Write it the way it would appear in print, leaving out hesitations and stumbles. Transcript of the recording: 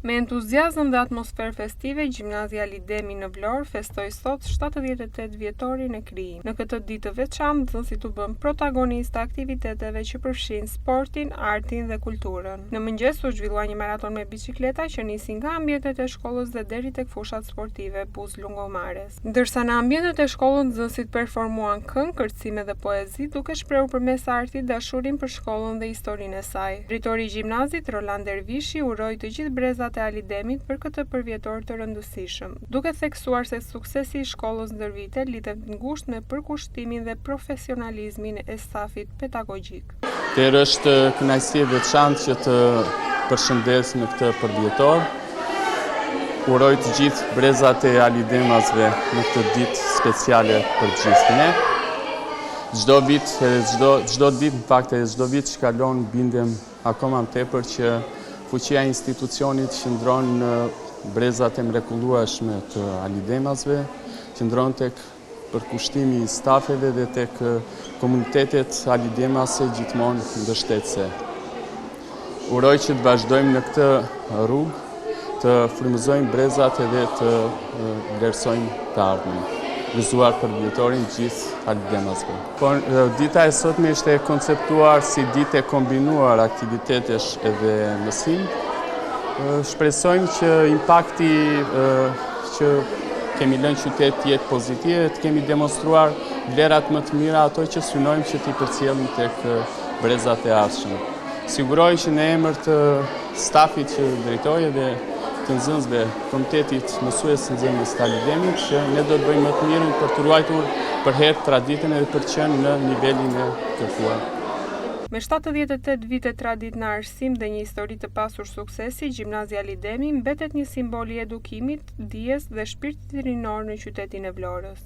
Me entuziazëm dhe atmosferë festive, Gjimnazia Lidemi në Vlorë festoi sot 78 vjetorin e krijimit. Në këtë ditë të veçantë, nxënësit u bën protagonistë aktiviteteve që përfshin sportin, artin dhe kulturën. Në mëngjes u zhvillua një maraton me biçikleta që nisi nga ambientet e shkollës dhe deri tek fushat sportive Buz Lungomares. Ndërsa në ambientet e shkollës nxënësit performuan këngë, kërcime dhe poezi, duke shprehur përmes artit dashurinë për shkollën dhe historinë e saj. Drejtori i gjimnazit, Roland Dervishi, uroi të gjithë brezat e Alidemit për këtë përvjetor të rëndësishëm, duke theksuar se suksesi i shkollës ndër vite lidhet ngushtë me përkushtimin dhe profesionalizmin e stafit pedagogjik. Është kënaqësi e veçantë që të përshëndes në këtë përvjetor. Uroj të gjithë brezat e Alidemasve në këtë ditë speciale për gjithë ne. Çdo vit, çdo ditë në fakt e çdo vit që kalon bindem akoma më tepër që fuqia e institucionit qëndron në brezat e mrekullueshme të Alidemasve, qëndron tek përkushtimi i stafeve dhe tek komunitetet Alidemase gjithmonë mbështetëse. Uroj që të vazhdojmë në këtë rrugë, të frymëzojmë brezat edhe të vlerësojmë të ardhmen, gëzuar për vjetorin gjithë Alidemasve. Dita e sotme ishte konceptuar si ditë e kombinuar aktivitetesh edhe mësim. Shpresojmë që impakti që kemi lënë qytet të jetë pozitiv, të kemi demonstruar vlerat më të mira, ato që synojmë që t'i përcjellim tek brezat e ardhshëm. Siguroj që në emër të stafit që drejtoj dhe të nxënësve, komitetit mësues nxënës të Alidemit, që ne do të bëjmë më të mirën për të ruajtur për herë traditën edhe për të qenë në nivelin e kërkuar. Me 78 vite traditë në arsim dhe një histori të pasur suksesi, Gjimnazia Lidemi mbetet një simbol i edukimit, dijes dhe shpirtit rinor në qytetin e Vlorës.